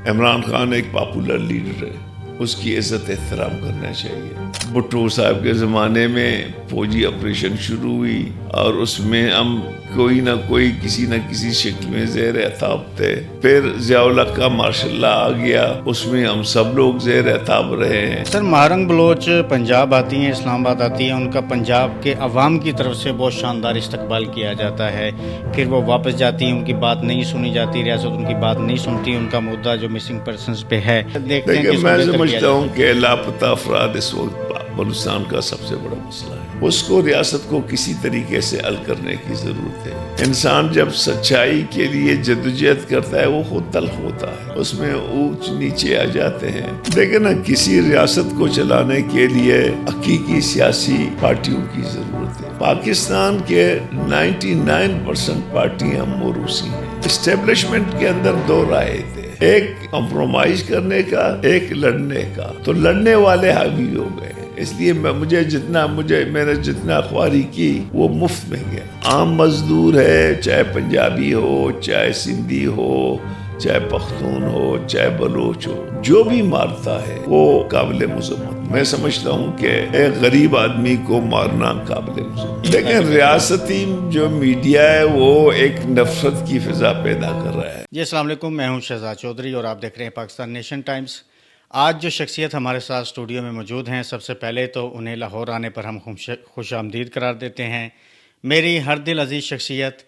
عمران خان ایک popular leader ہے، اس کی عزت احترام کرنا چاہیے۔ بھٹو صاحب کے زمانے میں فوجی آپریشن شروع ہوئی اور اس میں ہم کوئی نہ کوئی کسی نہ کسی شکل میں زیر اعتاب تھے۔ پھر ضیاء الحق کا ماشاء اللہ آ گیا، اس میں ہم سب لوگ زیر اعتاب رہے ہیں۔ سر مہارنگ بلوچ پنجاب آتی ہیں، اسلام آباد آتی ہیں، ان کا پنجاب کے عوام کی طرف سے بہت شاندار استقبال کیا جاتا ہے، پھر وہ واپس جاتی ہیں، ان کی بات نہیں سنی جاتی، ریاست ان کی بات نہیں سنتی، ان کا مدعا جو مسنگ پرسنز پہ ہے دیکھتے ہیں کہ میں سمجھتا ہوں کہ لاپتہ افراد اس وقت بلوچستان کا سب سے بڑا مسئلہ ہے، اس کو ریاست کو کسی طریقے سے حل کرنے کی ضرورت ہے۔ انسان جب سچائی کے لیے جدوجہد کرتا ہے وہ خود تلخ ہوتا ہے، اس میں اونچ نیچے آ جاتے ہیں، لیکن کسی ریاست کو چلانے کے لیے حقیقی سیاسی پارٹیوں کی ضرورت ہے۔ پاکستان کے 99% پارٹیاں موروثی ہیں۔ اسٹیبلشمنٹ کے اندر دو رائے تھے، ایک کمپرومائز کرنے کا، ایک لڑنے کا، تو لڑنے والے حاوی ہو گئے۔ اس لیے میں نے جتنا خواری کی وہ مفت میں گیا۔ عام مزدور ہے، چاہے پنجابی ہو، چاہے سندھی ہو، چاہے پختون ہو، چاہے بلوچ ہو، جو بھی مارتا ہے وہ قابل مذمت۔ میں سمجھتا ہوں کہ ایک غریب آدمی کو مارنا قابل مذمت، لیکن ریاستی جو میڈیا ہے وہ ایک نفرت کی فضا پیدا کر رہا ہے۔ جی السلام علیکم، میں ہوں شہزاد چودھری اور آپ دیکھ رہے ہیں پاکستان نیشن ٹائمز۔ آج جو شخصیت ہمارے ساتھ اسٹوڈیو میں موجود ہیں، سب سے پہلے تو انہیں لاہور آنے پر ہم خوش آمدید قرار دیتے ہیں۔ میری ہر دل عزیز شخصیت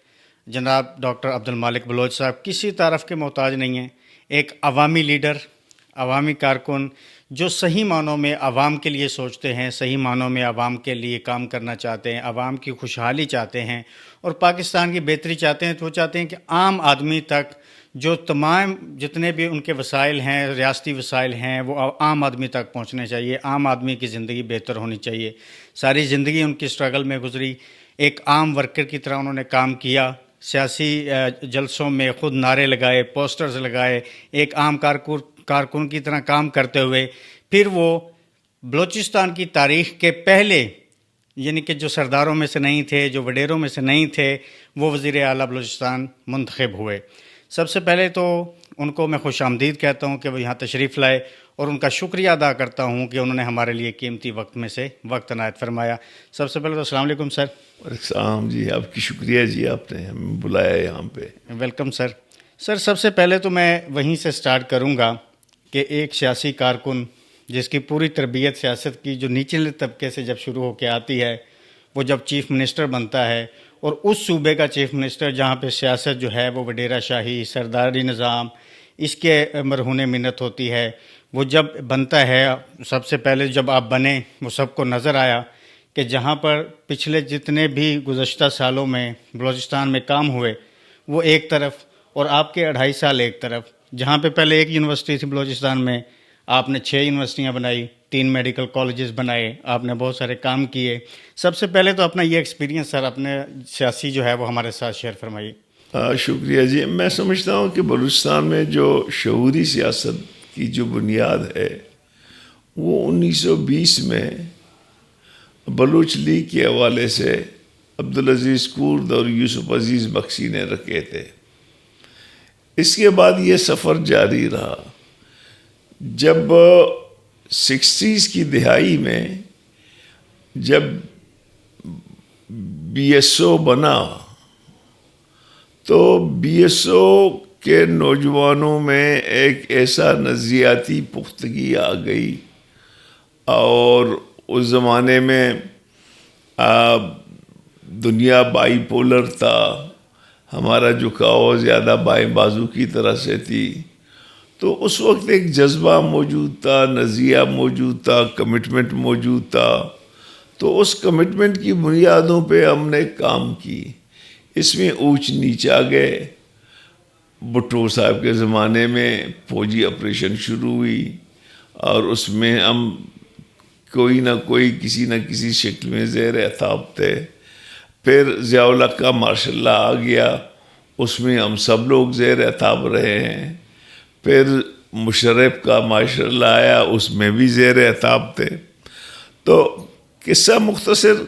جناب ڈاکٹر عبدالمالک بلوچ صاحب کسی تعارف کے محتاج نہیں ہیں، ایک عوامی لیڈر، عوامی کارکن جو صحیح معنوں میں عوام کے لیے سوچتے ہیں، صحیح معنوں میں عوام کے لیے کام کرنا چاہتے ہیں، عوام کی خوشحالی چاہتے ہیں اور پاکستان کی بہتری چاہتے ہیں۔ تو وہ چاہتے ہیں کہ عام آدمی تک جو تمام جتنے بھی ان کے وسائل ہیں، ریاستی وسائل ہیں، وہ عام آدمی تک پہنچنے چاہیے، عام آدمی کی زندگی بہتر ہونی چاہیے۔ ساری زندگی ان کی اسٹرگل میں گزری، ایک عام ورکر کی طرح انہوں نے کام کیا، سیاسی جلسوں میں خود نعرے لگائے، پوسٹرز لگائے، ایک عام کارکن کی طرح کام کرتے ہوئے پھر وہ بلوچستان کی تاریخ کے پہلے، یعنی کہ جو سرداروں میں سے نہیں تھے، جو وڈیروں میں سے نہیں تھے، وہ وزیر اعلیٰ بلوچستان منتخب ہوئے۔ سب سے پہلے تو ان کو میں خوش آمدید کہتا ہوں کہ وہ یہاں تشریف لائے اور ان کا شکریہ ادا کرتا ہوں کہ انہوں نے ہمارے لیے قیمتی وقت میں سے وقت عنایت فرمایا۔ سب سے پہلے تو السلام علیکم سر۔ السلام جی، آپ کی شکریہ جی، آپ نے ہمیں بلایا یہاں پہ۔ Welcome sir. سر سب سے پہلے تو میں وہیں سے سٹارٹ کروں گا کہ ایک سیاسی کارکن جس کی پوری تربیت سیاست کی جو نچلے طبقے سے جب شروع ہو کے آتی ہے، وہ جب چیف منسٹر بنتا ہے اور اس صوبے کا چیف منسٹر جہاں پہ سیاست جو ہے وہ وڈیرہ شاہی، سرداری نظام، اس کے مرہون منت ہوتی ہے، وہ جب بنتا ہے، سب سے پہلے جب آپ بنے وہ سب کو نظر آیا کہ جہاں پر پچھلے جتنے بھی گزشتہ سالوں میں بلوچستان میں کام ہوئے وہ ایک طرف اور آپ کے 2.5 سال ایک طرف، جہاں پہ پہلے ایک یونیورسٹی تھی بلوچستان میں، آپ نے 6 یونیورسٹیاں بنائی، 3 میڈیکل کالجز بنائے، آپ نے بہت سارے کام کیے۔ سب سے پہلے تو اپنا یہ ایکسپیرینس سر اپنے سیاسی جو ہے وہ ہمارے ساتھ شیئر فرمائیے۔ شکریہ جی۔ میں سمجھتا ہوں کہ بلوچستان میں جو شعوری سیاست کی جو بنیاد ہے وہ 1920 میں بلوچ لیگ کے حوالے سے عبدالعزیز کورد اور یوسف عزیز بخشی نے رکھے تھے۔ اس کے بعد یہ سفر جاری رہا۔ جب 60s کی دہائی میں جب بی ایس او بنا تو بی ایس او کے نوجوانوں میں ایک ایسا نظریاتی پختگی آ گئی، اور اس زمانے میں دنیا بائی پولر تھا، ہمارا جھکاؤ زیادہ بائیں بازو کی طرح سے تھی، تو اس وقت ایک جذبہ موجود تھا، نظریہ موجود تھا، کمٹمنٹ موجود تھا، تو اس کمٹمنٹ کی بنیادوں پہ ہم نے کام کی۔ اس میں اونچ نیچ آ گئے۔ بھٹو صاحب کے زمانے میں فوجی آپریشن شروع ہوئی اور اس میں ہم کوئی نہ کوئی کسی نہ کسی شکل میں زیر اعتاب تھے۔ پھر ضیاء الحق کا ماشاء اللہ آ گیا، اس میں ہم سب لوگ زیر اعتاب رہے ہیں۔ پھر مشرف کا ماشاء اللہ آیا، اس میں بھی زیر اعتاب تھے۔ تو قصہ مختصر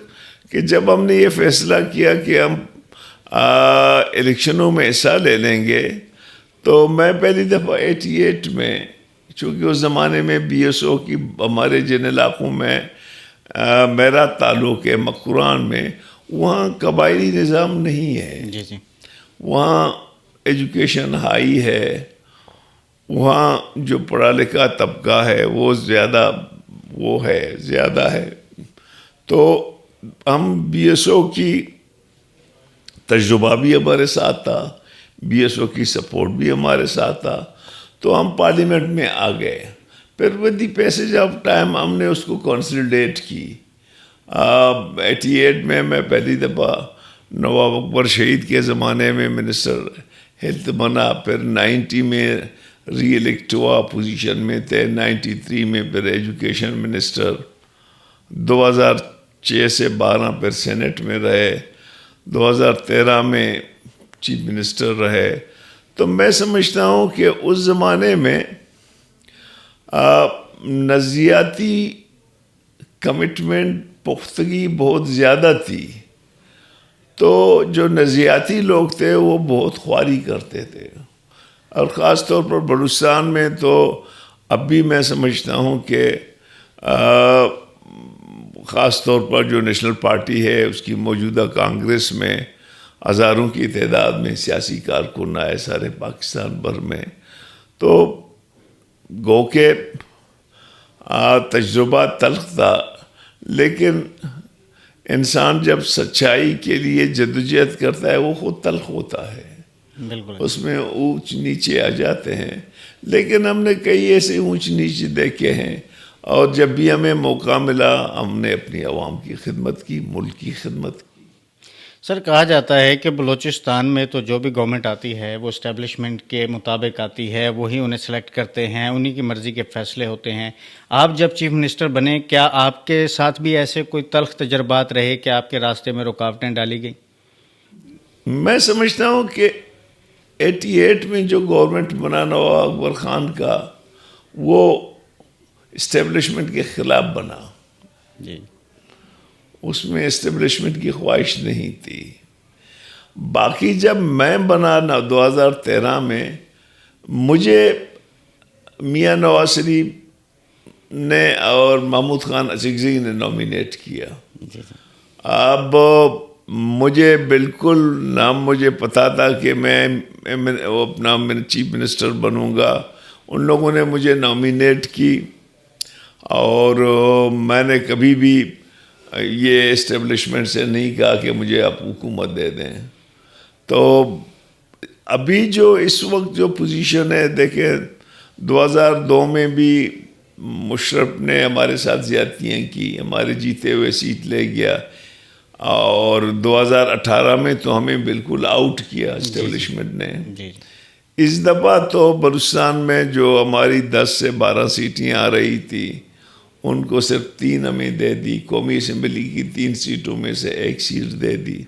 کہ جب ہم نے یہ فیصلہ کیا کہ ہم الیکشنوں میں حصہ لے لیں گے تو میں پہلی دفعہ 88 میں، چونکہ اس زمانے میں بی ایس او کی ہمارے جن علاقوں میں میرا تعلق ہے مکران میں، وہاں قبائلی نظام نہیں ہے، جی جی وہاں ایجوکیشن ہائی ہے، وہاں جو پڑھا لکھا طبقہ ہے وہ زیادہ ہے. تو ہم بی ایس او کی تجربہ بھی ہمارے ساتھ تھا، بی ایس او کی سپورٹ بھی ہمارے ساتھ تھا، تو ہم پارلیمنٹ میں آ گئے. پھر with the passage of time ہم نے اس کو کنسلیڈیٹ کی. 88 میں پہلی دفعہ نواب اکبر شہید کے زمانے میں منسٹر ہیلتھ بنا، پھر 90 میں ری الیکٹ ہوا، پوزیشن میں تھے، 93 میں پھر ایجوکیشن منسٹر، 2006 سے 12 پھر سینٹ میں رہے، 2013 میں چیف منسٹر رہے. تو میں سمجھتا ہوں کہ اس زمانے میں نظریاتی کمٹمنٹ پختگی بہت زیادہ تھی. تو جو نظریاتی لوگ تھے وہ بہت خواری کرتے تھے، اور خاص طور پر بلوچستان میں تو اب بھی میں سمجھتا ہوں کہ خاص طور پر جو نیشنل پارٹی ہے اس کی موجودہ کانگریس میں ہزاروں کی تعداد میں سیاسی کارکن آئے سارے پاکستان بھر میں. تو گو کہ تجربہ تلخ تھا، لیکن انسان جب سچائی کے لیے جدوجہد کرتا ہے وہ خود تلخ ہوتا ہے، بالکل. اس میں اونچ نیچے آ جاتے ہیں. لیکن ہم نے کئی ایسے اونچ نیچے دیکھے ہیں، اور جب بھی ہمیں موقع ملا ہم نے اپنی عوام کی خدمت کی، ملک کی خدمت کی. سر کہا جاتا ہے کہ بلوچستان میں تو جو بھی گورنمنٹ آتی ہے وہ اسٹیبلشمنٹ کے مطابق آتی ہے، وہی انہیں سلیکٹ کرتے ہیں، انہی کی مرضی کے فیصلے ہوتے ہیں. آپ جب چیف منسٹر بنے، کیا آپ کے ساتھ بھی ایسے کوئی تلخ تجربات رہے کہ آپ کے راستے میں رکاوٹیں ڈالی گئیں؟ میں سمجھتا ہوں کہ 88 میں جو گورنمنٹ بنا نواب اکبر خان کا، وہ اسٹیبلشمنٹ کے خلاف بنا. جی. اس میں اسٹیبلشمنٹ کی خواہش نہیں تھی. باقی جب میں بنا 2013 میں، مجھے میاں نواز شریف نے اور محمود خان اچکزئی نے نامینیٹ کیا. اب مجھے بالکل نہ مجھے پتا تھا کہ میں اپنا چیف منسٹر بنوں گا. ان لوگوں نے مجھے نامینیٹ کی، اور میں نے کبھی بھی یہ اسٹیبلشمنٹ سے نہیں کہا کہ مجھے آپ حکومت دے دیں. تو ابھی جو اس وقت جو پوزیشن ہے، دیکھیں 2002 میں بھی مشرف نے ہمارے ساتھ زیادتیاں کی، ہمارے جیتے ہوئے سیٹ لے گیا، اور 2018 میں تو ہمیں بالکل آؤٹ کیا اسٹیبلشمنٹ نے. اس دفعہ تو بلوچستان میں جو ہماری 10 سے 12 سیٹیں آ رہی تھی، ان کو صرف 3 ہمیں دے دی. قومی اسمبلی کی 3 سیٹوں میں سے 1 سیٹ دے دی.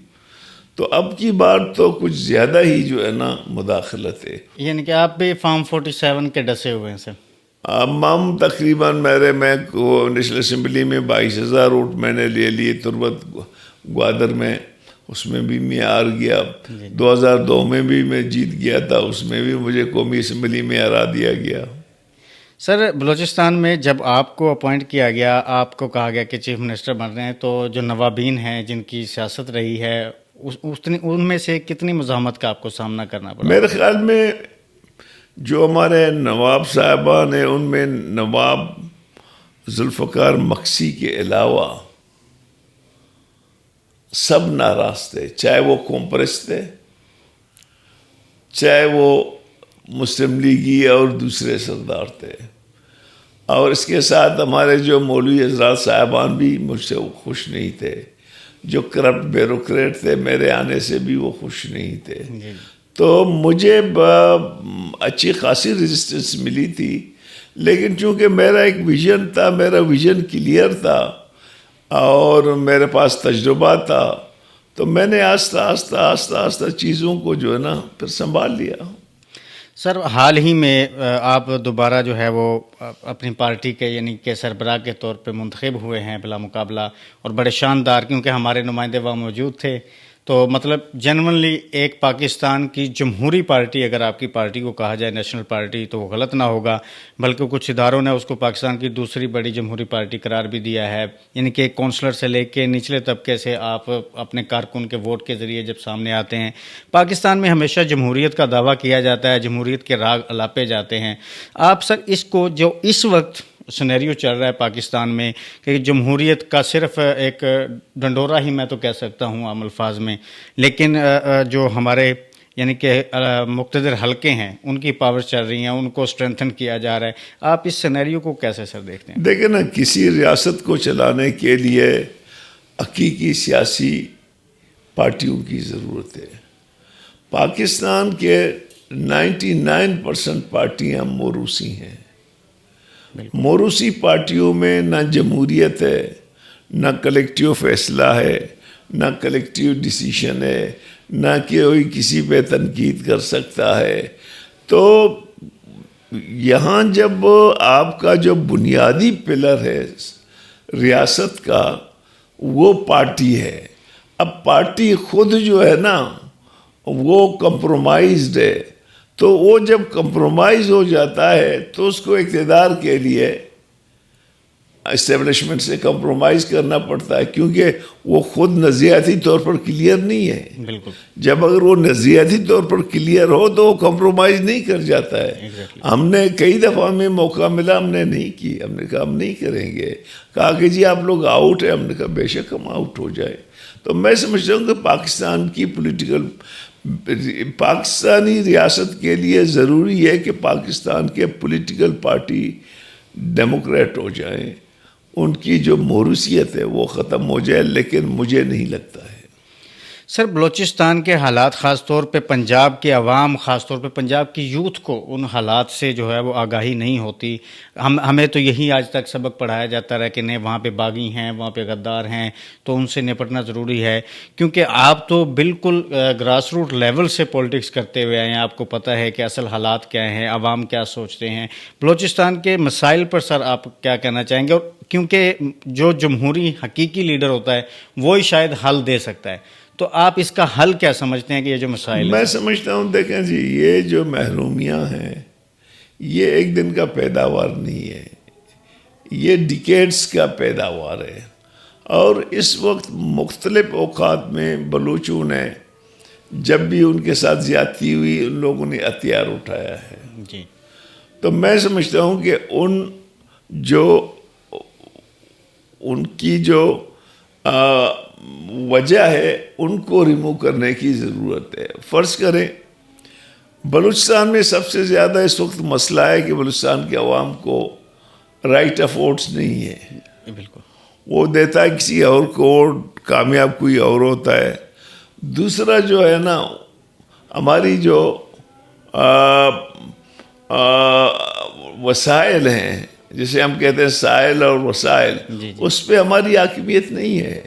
تو اب کی بار تو کچھ زیادہ ہی جو ہے نا مداخلت ہے. یعنی کہ آپ بھی فارم 47 کے ڈسے ہوئے ہیں سر؟ ہم تقریباً میں نیشنل اسمبلی میں 22,000 ووٹ میں نے لے لیے. تربت گوادر میں اس میں بھی میں ہار گیا. 2002 میں بھی میں جیت گیا تھا، اس میں بھی مجھے قومی اسمبلی میں ہرا دیا گیا. سر بلوچستان میں جب آپ کو اپوائنٹ کیا گیا، آپ کو کہا گیا کہ چیف منسٹر بن رہے ہیں، تو جو نوابین ہیں جن کی سیاست رہی ہے، ان میں سے کتنی مزاحمت کا آپ کو سامنا کرنا پڑا؟ میرے خیال میں جو ہمارے نواب صاحبان ہیں، ان میں نواب ذوالفقار مکسی کے علاوہ سب ناراض تھے، چاہے وہ کانگریس تھے، چاہے وہ مسلم لیگی اور دوسرے سردار تھے. اور اس کے ساتھ ہمارے جو مولوی حضرات صاحبان بھی مجھ سے خوش نہیں تھے. جو کرپٹ بیوروکریٹ تھے، میرے آنے سے بھی وہ خوش نہیں تھے. تو مجھے اچھی خاصی ریزسٹنس ملی تھی، لیکن چونکہ میرا ایک ویژن تھا، میرا ویژن کلیئر تھا، اور میرے پاس تجربہ تھا، تو میں نے آہستہ چیزوں کو جو ہے نا پھر سنبھال لیا. سر حال ہی میں آپ دوبارہ جو ہے وہ اپنی پارٹی کے یعنی کہ سربراہ کے طور پہ منتخب ہوئے ہیں بلا مقابلہ، اور بڑے شاندار، کیونکہ ہمارے نمائندے وہاں موجود تھے. تو مطلب جنرلی ایک پاکستان کی جمہوری پارٹی، اگر آپ کی پارٹی کو کہا جائے نیشنل پارٹی تو وہ غلط نہ ہوگا، بلکہ کچھ اداروں نے اس کو پاکستان کی دوسری بڑی جمہوری پارٹی قرار بھی دیا ہے. یعنی کہ کونسلر سے لے کے نچلے طبقے سے آپ اپنے کارکن کے ووٹ کے ذریعے جب سامنے آتے ہیں. پاکستان میں ہمیشہ جمہوریت کا دعویٰ کیا جاتا ہے، جمہوریت کے راگ الاپے جاتے ہیں. آپ سر اس کو جو اس وقت سنیریو چل رہا ہے پاکستان میں کہ جمہوریت کا صرف ایک ڈنڈورا ہی میں تو کہہ سکتا ہوں عام الفاظ میں، لیکن جو ہمارے یعنی کہ مقتدر حلقے ہیں ان کی پاور چل رہی ہیں، ان کو اسٹرینتھن کیا جا رہا ہے. آپ اس سنیریو کو کیسے سر دیکھتے ہیں؟ دیکھیں نا، کسی ریاست کو چلانے کے لیے حقیقی سیاسی پارٹیوں کی ضرورت ہے. پاکستان کے 99% پارٹیاں موروثی ہیں. موروثی پارٹیوں میں نہ جمہوریت ہے، نہ کلیکٹیو فیصلہ ہے، نہ کلیکٹیو ڈیسیشن ہے، نہ کوئی کسی پہ تنقید کر سکتا ہے. تو یہاں جب آپ کا جو بنیادی پلر ہے ریاست کا وہ پارٹی ہے، اب پارٹی خود جو ہے نا وہ کمپرومائزڈ ہے، تو وہ جب کمپرومائز ہو جاتا ہے تو اس کو اقتدار کے لیے اسٹیبلشمنٹ سے کمپرومائز کرنا پڑتا ہے، کیونکہ وہ خود نظریاتی طور پر کلیئر نہیں ہے. بالکل. جب اگر وہ نظریاتی طور پر کلیئر ہو تو وہ کمپرومائز نہیں کر جاتا ہے. ہم نے کئی دفعہ ہمیں موقع ملا، ہم نے نہیں کی، ہم نے کہا ہم نہیں کریں گے. کہا کہ جی آپ لوگ آؤٹ ہیں، ہم نے کہا بے شک ہم آؤٹ ہو جائے. تو میں سمجھتا ہوں کہ پاکستانی ریاست کے لیے ضروری ہے کہ پاکستان کے پولیٹیکل پارٹی ڈیموکریٹ ہو جائیں، ان کی جو موروثیت ہے وہ ختم ہو جائے. لیکن مجھے نہیں لگتا ہے. سر بلوچستان کے حالات، خاص طور پہ پنجاب کے عوام، خاص طور پہ پنجاب کی یوتھ کو ان حالات سے جو ہے وہ آگاہی نہیں ہوتی. ہمیں تو یہی آج تک سبق پڑھایا جاتا رہا کہ نہیں وہاں پہ باغی ہیں، وہاں پہ غدار ہیں، تو ان سے نپٹنا ضروری ہے. کیونکہ آپ تو بالکل گراس روٹ لیول سے پولیٹکس کرتے ہوئے آئے ہیں، آپ کو پتہ ہے کہ اصل حالات کیا ہیں، عوام کیا سوچتے ہیں. بلوچستان کے مسائل پر سر آپ کیا کہنا چاہیں گے؟ اور کیونکہ جو جمہوری حقیقی لیڈر ہوتا ہے وہی شاید حل دے سکتا ہے، تو آپ اس کا حل کیا سمجھتے ہیں کہ یہ جو مسائل ہیں؟ میں سمجھتا ہوں دیکھیں جی، یہ جو محرومیاں ہیں یہ ایک دن کا پیداوار نہیں ہے، یہ ڈیکیڈز کا پیداوار ہے. اور اس وقت مختلف اوقات میں بلوچوں نے جب بھی ان کے ساتھ زیادتی ہوئی ان لوگوں نے ہتھیار اٹھایا ہے. جی. تو میں سمجھتا ہوں کہ ان کی جو وجہ ہے ان کو ریموو کرنے کی ضرورت ہے. فرض کریں بلوچستان میں سب سے زیادہ اس وقت مسئلہ ہے کہ بلوچستان کے عوام کو رائٹ آف ووٹس نہیں ہے. بالکل. وہ دیتا ہے کسی اور کو، کامیاب کوئی اور ہوتا ہے. دوسرا جو ہے نا، ہماری جو وسائل ہیں جسے ہم کہتے ہیں سائل اور وسائل، اس پہ ہماری حاکمیت نہیں ہے.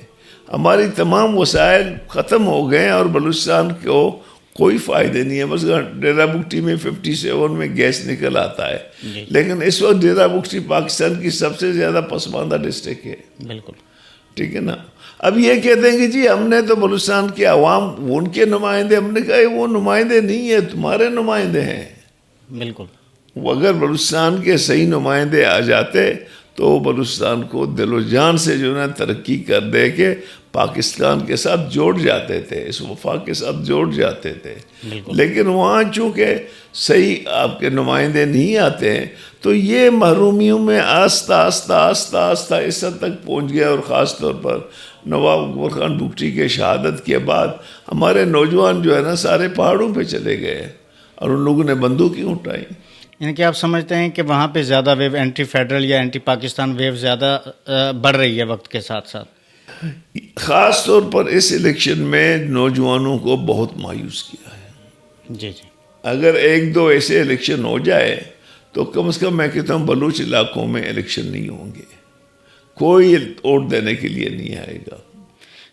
ہماری تمام وسائل ختم ہو گئے ہیں اور بلوچستان کو کوئی فائدہ نہیں ہے. بس ڈیرہ بگٹی میں 57 میں گیس نکل آتا ہے، لیکن اس وقت ڈیرہ بگٹی پاکستان کی سب سے زیادہ پسماندہ ڈسٹرکٹ ہے. بالکل ٹھیک ہے نا. اب یہ کہتے ہیں کہ جی ہم نے تو بلوچستان کے عوام ان کے نمائندے، ہم نے کہا وہ نمائندے نہیں ہیں، تمہارے نمائندے ہیں. بالکل. اگر بلوچستان کے صحیح نمائندے آ جاتے تو بلوچستان کو دل و جان سے جو ہے ترقی کر دے کے پاکستان کے ساتھ جوڑ جاتے تھے، اس وفاق کے ساتھ جوڑ جاتے تھے. لیکن وہاں چونکہ صحیح آپ کے نمائندے نہیں آتے ہیں تو یہ محرومیوں میں آہستہ آہستہ اس حد تک پہنچ گیا. اور خاص طور پر نواب اکبر خان بگٹی کے شہادت کے بعد ہمارے نوجوان جو ہے نا سارے پہاڑوں پہ چلے گئے اور ان لوگوں نے بندوقیں اٹھائیں. یعنی کہ آپ سمجھتے ہیں کہ وہاں پہ زیادہ ویو اینٹی فیڈرل یا اینٹی پاکستان ویو زیادہ بڑھ رہی ہے وقت کے ساتھ ساتھ؟ خاص طور پر اس الیکشن میں نوجوانوں کو بہت مایوس کیا ہے. جی جی. اگر ایک دو ایسے الیکشن ہو جائے تو کم از کم میں کہتا ہوں بلوچ علاقوں میں الیکشن نہیں ہوں گے، کوئی ووٹ دینے کے لیے نہیں آئے گا.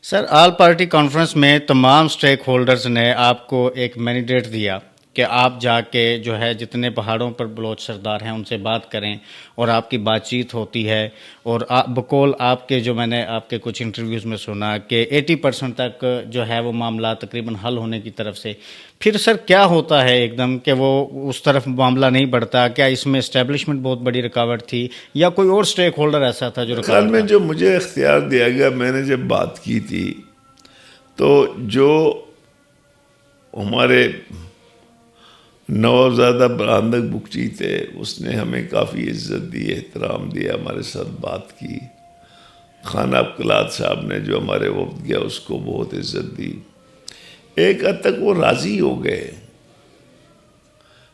سر آل پارٹی کانفرنس میں تمام سٹیک ہولڈرز نے آپ کو ایک مینڈیٹ دیا کہ آپ جا کے جو ہے جتنے پہاڑوں پر بلوچ سردار ہیں ان سے بات کریں اور آپ کی بات چیت ہوتی ہے، اور بقول آپ کے جو میں نے آپ کے کچھ انٹرویوز میں سنا کہ 80% تک جو ہے وہ معاملات تقریباً حل ہونے کی طرف سے، پھر سر کیا ہوتا ہے ایک دم کہ وہ اس طرف معاملہ نہیں بڑھتا؟ کیا اس میں اسٹیبلشمنٹ بہت بڑی رکاوٹ تھی یا کوئی اور سٹیک ہولڈر ایسا تھا جو خیال رکاوٹ میں تھا؟ جو مجھے اختیار دیا گیا، میں نے جب بات کی تھی تو جو ہمارے نوزادہ برہندک بگٹی تھے اس نے ہمیں کافی عزت دی، احترام دیا، ہمارے ساتھ بات کی۔ خان ابقلات صاحب نے جو ہمارے وفد گیا اس کو بہت عزت دی، ایک حد تک وہ راضی ہو گئے۔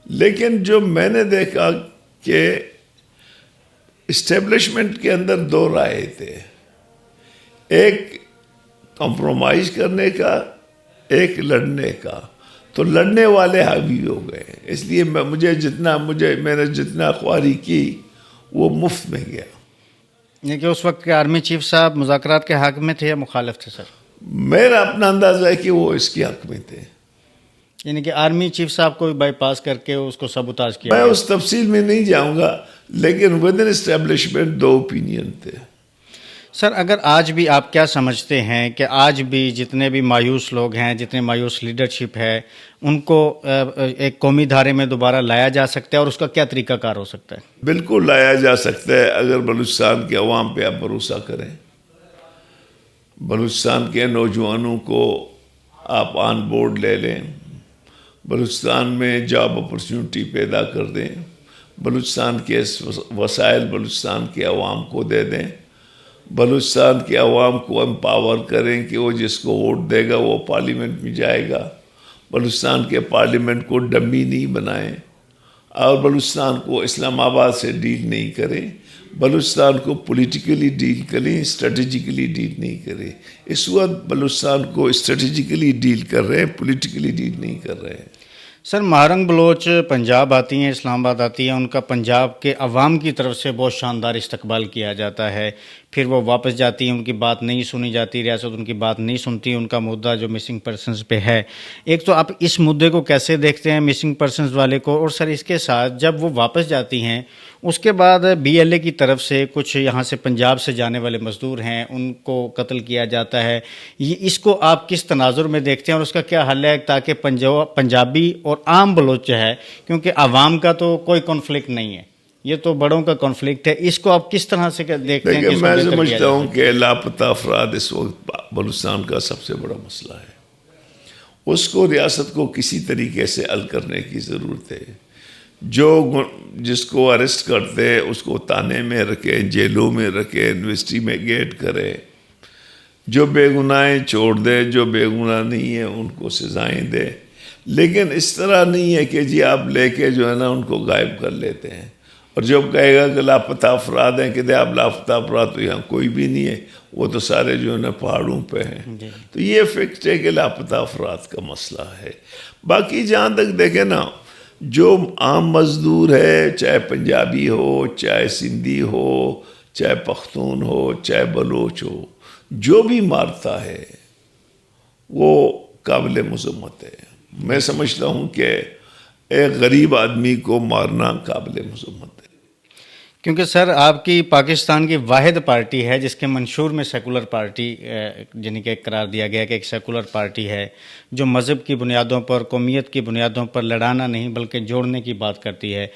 لیکن جو میں نے دیکھا کہ اسٹیبلشمنٹ کے اندر دو رائے تھے، ایک کمپرومائز کرنے کا، ایک لڑنے کا، تو لڑنے والے حاوی ہو گئے۔ اس لیے میں نے جتنا خواری کی وہ مفت میں گیا۔ یہ کہ اس وقت کے آرمی چیف صاحب مذاکرات کے حق میں تھے یا مخالف تھے سر؟ میرا اپنا اندازہ ہے کہ وہ اس کے حق میں تھے۔ یعنی کہ آرمی چیف صاحب کو بھی بائی پاس کر کے اس کو سبوتاژ کیا میں گیا؟ اس تفصیل میں نہیں جاؤں گا، لیکن ود ان اسٹیبلشمنٹ دو اوپینین تھے۔ سر اگر آج بھی آپ کیا سمجھتے ہیں کہ آج بھی جتنے بھی مایوس لوگ ہیں، جتنے مایوس لیڈرشپ ہے، ان کو ایک قومی دھارے میں دوبارہ لایا جا سکتا ہے، اور اس کا کیا طریقہ کار ہو سکتا ہے؟ بالکل لایا جا سکتا ہے اگر بلوچستان کے عوام پہ آپ بھروسہ کریں، بلوچستان کے نوجوانوں کو آپ آن بورڈ لے لیں، بلوچستان میں جاب اپرچونٹی پیدا کر دیں، بلوچستان کے وسائل بلوچستان کے عوام کو دے دیں، بلوچستان کے عوام کو امپاور کریں کہ وہ جس کو ووٹ دے گا وہ پارلیمنٹ میں جائے گا، بلوچستان کے پارلیمنٹ کو ڈمی نہیں بنائیں، اور بلوچستان کو اسلام آباد سے ڈیل نہیں کریں، بلوچستان کو پولیٹیکلی ڈیل کریں، اسٹریٹجیکلی ڈیل نہیں کریں۔ اس وقت بلوچستان کو اسٹریٹجیکلی ڈیل کر رہے ہیں، پولیٹیکلی ڈیل نہیں کر رہے ہیں۔ سر مہارنگ بلوچ پنجاب آتی ہیں، اسلام آباد آتی ہیں، ان کا پنجاب کے عوام کی طرف سے بہت شاندار استقبال کیا جاتا ہے، پھر وہ واپس جاتی ہیں، ان کی بات نہیں سنی جاتی، ریاست ان کی بات نہیں سنتی، ان کا مدعا جو مسنگ پرسنز پہ ہے۔ ایک تو آپ اس مدعے کو کیسے دیکھتے ہیں مسنگ پرسنز والے کو؟ اور سر اس کے ساتھ جب وہ واپس جاتی ہیں اس کے بعد BLA کی طرف سے کچھ یہاں سے پنجاب سے جانے والے مزدور ہیں ان کو قتل کیا جاتا ہے، اس کو آپ کس تناظر میں دیکھتے ہیں اور اس کا کیا حل ہے تاکہ پنجابی اور عام بلوچ جو ہے، کیونکہ عوام کا تو کوئی کانفلکٹ نہیں ہے، یہ تو بڑوں کا کانفلکٹ ہے، اس کو آپ کس طرح سے دیکھتے ہیں؟ لیکن میں سمجھتا ہوں کہ لاپتہ افراد اس وقت بلوچستان کا سب سے بڑا مسئلہ ہے، اس کو ریاست کو کسی طریقے سے حل کرنے کی ضرورت ہے۔ جس کو اریسٹ کرتے اس کو تانے میں رکھے، جیلوں میں رکھے، انویسٹیگیٹ کرے، جو بے گناہیں چھوڑ دے، جو بے گناہ نہیں ہیں ان کو سزائیں دے، لیکن اس طرح نہیں ہے کہ جی آپ لے کے جو ہے نا ان کو غائب کر لیتے ہیں، اور جب کہے گا کہ لاپتہ افراد ہیں، کہ آپ لاپتہ افراد تو یہاں کوئی بھی نہیں ہے، وہ تو سارے جو ہے نا پہاڑوں پہ ہیں۔ تو یہ فیکٹ ہے کہ لاپتہ افراد کا مسئلہ ہے۔ باقی جہاں تک دیکھیں نا، جو عام مزدور ہے، چاہے پنجابی ہو، چاہے سندھی ہو، چاہے پختون ہو، چاہے بلوچ ہو، جو بھی مارتا ہے وہ قابل مذمت ہے۔ میں سمجھتا ہوں کہ ایک غریب آدمی کو مارنا قابل مذمت ہے۔ کیونکہ سر آپ کی پاکستان کی واحد پارٹی ہے جس کے منشور میں سیکولر پارٹی جن کے قرار دیا گیا کہ ایک سیکولر پارٹی ہے جو مذہب کی بنیادوں پر، قومیت کی بنیادوں پر لڑانا نہیں بلکہ جوڑنے کی بات کرتی ہے۔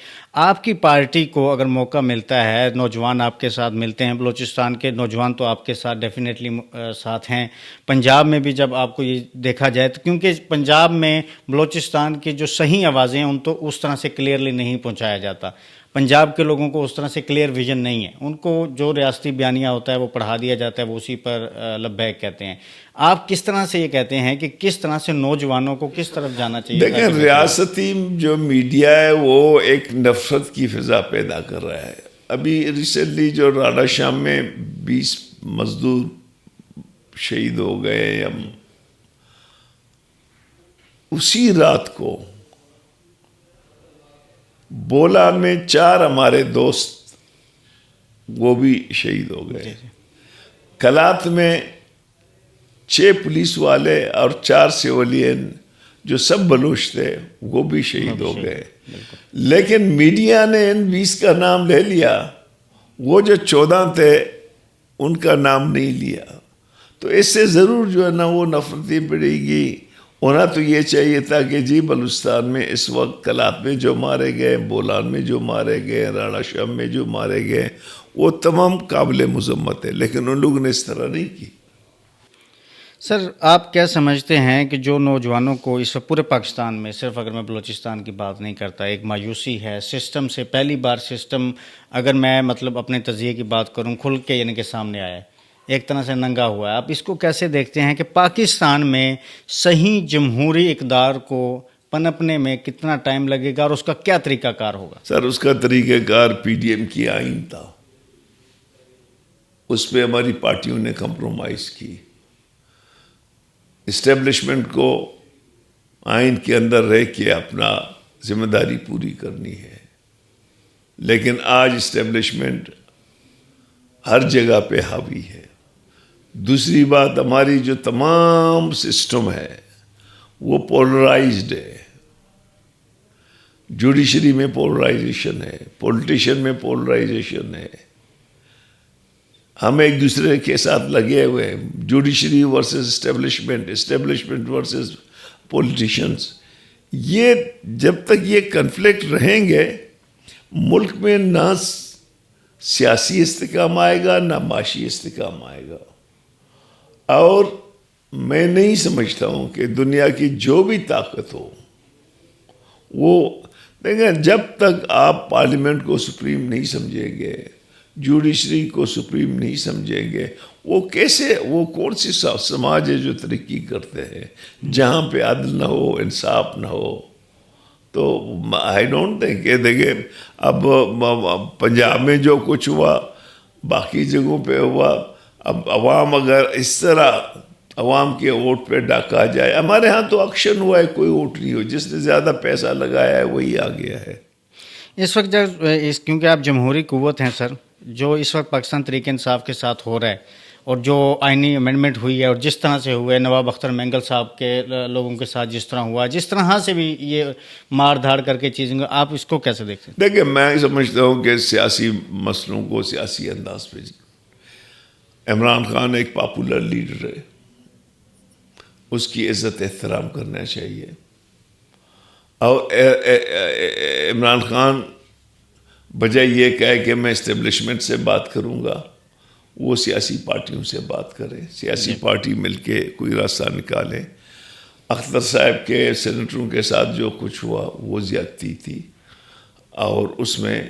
آپ کی پارٹی کو اگر موقع ملتا ہے، نوجوان آپ کے ساتھ ملتے ہیں، بلوچستان کے نوجوان تو آپ کے ساتھ ڈیفینیٹلی ساتھ ہیں، پنجاب میں بھی جب آپ کو یہ دیکھا جائے تو کیونکہ پنجاب میں بلوچستان کی جو صحیح آوازیں ہیں ان تو اس طرح سے کلیئرلی نہیں پہنچایا جاتا، پنجاب کے لوگوں کو اس طرح سے کلیئر ویژن نہیں ہے، ان کو جو ریاستی بیانیہ ہوتا ہے وہ پڑھا دیا جاتا ہے، وہ اسی پر لبیک کہتے ہیں۔ آپ کس طرح سے یہ کہتے ہیں کہ کس طرح سے نوجوانوں کو کس طرف جانا چاہیے؟ دیکھیں ریاستی جو میڈیا ہے وہ ایک نفرت کی فضا پیدا کر رہا ہے۔ ابھی ریسنٹلی جو راڑا شام میں 20 مزدور شہید ہو گئے، اسی رات کو بولا میں 4 ہمارے دوست وہ بھی شہید ہو گئے، کلات میں 6 پولیس والے اور 4 سیولین جو سب بلوچ تھے وہ بھی شہید ہو گئے. لیکن میڈیا نے ان 20 کا نام لے لیا, وہ جو 14 تھے ان کا نام نہیں لیا. تو اس سے ضرور جو ہے نا وہ نفرتی پڑے گی. ہونا تو یہ چاہیے تھا کہ جی بلوچستان میں اس وقت کلات میں جو مارے گئے, بولان میں جو مارے گئے, راڑا شام میں جو مارے گئے, وہ تمام قابل مذمت ہے, لیکن ان لوگوں نے اس طرح نہیں کی. سر آپ کیا سمجھتے ہیں کہ جو نوجوانوں کو اس وقت پورے پاکستان میں, صرف اگر میں بلوچستان کی بات نہیں کرتا, ایک مایوسی ہے سسٹم سے, پہلی بار سسٹم اگر میں مطلب اپنے تجزیے کی بات کروں کھل کے یعنی کہ سامنے آیا ہے, ایک طرح سے ننگا ہوا ہے. آپ اس کو کیسے دیکھتے ہیں کہ پاکستان میں صحیح جمہوری اقدار کو پنپنے میں کتنا ٹائم لگے گا اور اس کا کیا طریقہ کار ہوگا؟ سر اس کا طریقہ کار پی ڈی ایم کی آئین تھا, اس پہ ہماری پارٹیوں نے کمپرومائز کی. اسٹیبلشمنٹ کو آئین کے اندر رہ کے اپنا ذمہ داری پوری کرنی ہے, لیکن آج اسٹیبلشمنٹ ہر جگہ پہ حاوی ہے. دوسری بات, ہماری جو تمام سسٹم ہے وہ پولرائزڈ ہے. جوڈیشری میں پولرائزیشن ہے, پولیٹیشین میں پولرائزیشن ہے. ہم ایک دوسرے کے ساتھ لگے ہوئے ہیں, judiciary versus establishment, establishment versus politicians. یہ جب تک یہ کنفلکٹ رہیں گے ملک میں نہ سیاسی استحکام آئے گا نہ معاشی استحکام آئے گا. اور میں نہیں سمجھتا ہوں کہ دنیا کی جو بھی طاقت ہو وہ دیکھیں, جب تک آپ پارلیمنٹ کو سپریم نہیں سمجھیں گے, جوڈیشری کو سپریم نہیں سمجھیں گے, وہ کیسے, وہ کون سی سماج ہے جو ترقی کرتے ہیں جہاں پہ عدل نہ ہو, انصاف نہ ہو. تو آئی ڈونٹ تھنک کہ دیکھیں اب پنجاب میں جو کچھ ہوا باقی جگہوں پہ ہوا. اب عوام اگر اس طرح عوام کے ووٹ پہ ڈاکا جائے, ہمارے ہاں تو اکشن ہوا ہے, کوئی ووٹ نہیں ہو, جس نے زیادہ پیسہ لگایا ہے وہی آ گیا ہے. اس وقت جب کیونکہ آپ جمہوری قوت ہیں سر, جو اس وقت پاکستان تحریک انصاف کے ساتھ ہو رہا ہے اور جو آئینی امینڈمنٹ ہوئی ہے اور جس طرح سے ہوئے, نواب اختر مینگل صاحب کے لوگوں کے ساتھ جس طرح ہوا, جس طرح سے بھی یہ مار دھاڑ کر کے چیزیں, آپ اس کو کیسے دیکھتے ہیں؟ دیکھیں میں سمجھتا ہوں کہ سیاسی مسئلوں کو سیاسی انداز پہ, عمران خان ایک پاپولر لیڈر ہے, اس کی عزت احترام کرنا چاہیے. اور عمران خان بجائے یہ کہے کہ میں اسٹیبلشمنٹ سے بات کروں گا, وہ سیاسی پارٹیوں سے بات کرے, سیاسی پارٹی مل کے کوئی راستہ نکالے. اختر صاحب کے سینیٹروں کے ساتھ جو کچھ ہوا وہ زیادتی تھی, اور اس میں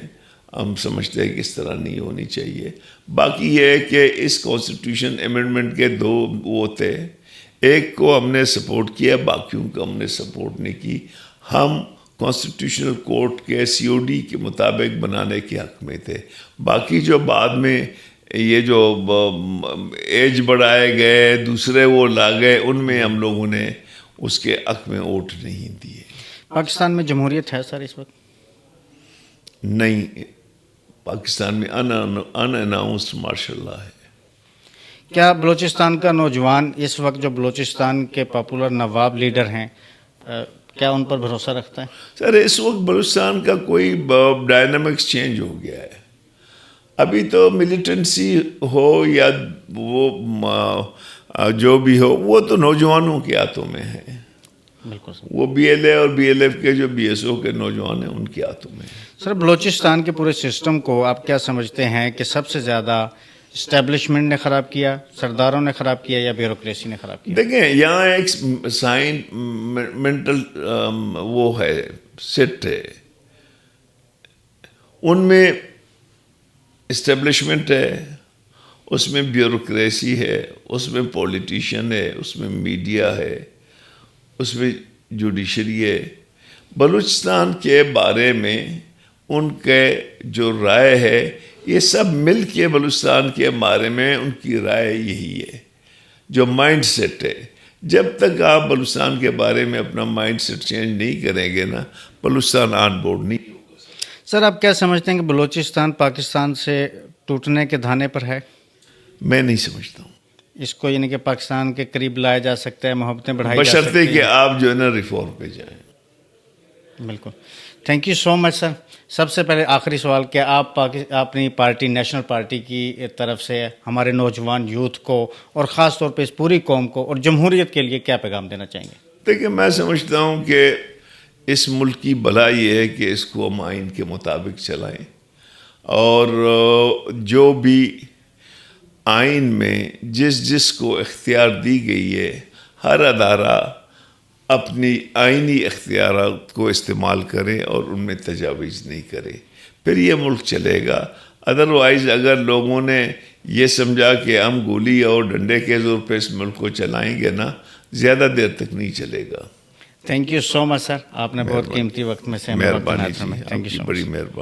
ہم سمجھتے ہیں کہ اس طرح نہیں ہونی چاہیے. باقی یہ ہے کہ اس کانسٹیٹیوشن امینڈمنٹ کے دو وہ تھے, ایک کو ہم نے سپورٹ کیا, باقیوں کو ہم نے سپورٹ نہیں کی. ہم کانسٹیٹیوشنل کورٹ کے سی او ڈی کے مطابق بنانے کے حق میں تھے. باقی جو بعد میں یہ جو ایج بڑھائے گئے, دوسرے وہ لا گئے, ان میں ہم لوگوں نے اس کے حق میں ووٹ نہیں دیے. پاکستان میں جمہوریت ہے سر اس وقت؟ نہیں, پاکستان میں ان اناؤنسڈ مارشل لا ہے. کیا بلوچستان کا نوجوان اس وقت جو بلوچستان کے پاپولر نواب لیڈر ہیں, کیا ان پر بھروسہ رکھتا ہے؟ سر اس وقت بلوچستان کا کوئی ڈائنامکس چینج ہو گیا ہے. ابھی تو ملیٹنسی ہو یا وہ جو بھی ہو, وہ تو نوجوانوں کے ہاتھوں میں ہے. بالکل سر. وہ بی ایل اے اور بی ایل ایف کے جو بی ایس او کے نوجوان ہیں ان کے ہاتھوں میں. سر بلوچستان کے پورے سسٹم کو آپ کیا سمجھتے ہیں کہ سب سے زیادہ اسٹیبلشمنٹ نے خراب کیا, سرداروں نے خراب کیا, یا بیوروکریسی نے خراب کیا؟ دیکھیں یہاں ایک سائن مینٹل وہ ہے, سیٹ ہے, ان میں اسٹیبلشمنٹ ہے, اس میں بیوروکریسی ہے, اس میں پولیٹیشین ہے, اس میں میڈیا ہے, اس میں جوڈیشری ہے. بلوچستان کے بارے میں ان کے جو رائے ہے, یہ سب مل کے بلوچستان کے بارے میں ان کی رائے یہی ہے, جو مائنڈ سیٹ ہے. جب تک آپ بلوچستان کے بارے میں اپنا مائنڈ سیٹ چینج نہیں کریں گے نا, بلوچستان آن بورڈ نہیں ہوگا. سر آپ کیا سمجھتے ہیں کہ بلوچستان پاکستان سے ٹوٹنے کے دھانے پر ہے؟ میں نہیں سمجھتا ہوں. اس کو یعنی کہ پاکستان کے قریب لایا جا سکتا ہے, محبتیں بڑھائی جا بشرطے سکتی کہ ہیں. آپ جو ہے نا ریفارم پہ جائیں. بالکل, تھینک یو سو مچ سر. سب سے پہلے آخری سوال, کہ آپ اپنی پارٹی نیشنل پارٹی کی طرف سے ہمارے نوجوان یوتھ کو اور خاص طور پہ اس پوری قوم کو اور جمہوریت کے لیے کیا پیغام دینا چاہیں گے؟ دیکھیں, میں سمجھتا ہوں کہ اس ملک کی بھلا یہ ہے کہ اس کو ہم آئین کے مطابق چلائیں, اور جو بھی آئین میں جس کو اختیار دی گئی ہے, ہر ادارہ اپنی آئینی اختیارات کو استعمال کرے اور ان میں تجاویز نہیں کرے, پھر یہ ملک چلے گا. ادروائز اگر لوگوں نے یہ سمجھا کہ ہم گولی اور ڈنڈے کے زور پہ اس ملک کو چلائیں گے نا, زیادہ دیر تک نہیں چلے گا. تھینک یو سو مچ سر, آپ نے بہت قیمتی وقت میں سے ہمیں وقت مہربانی عنایت جی, فرمایا. آپ تھینک یو کی سو بڑی مچ. مہربانی.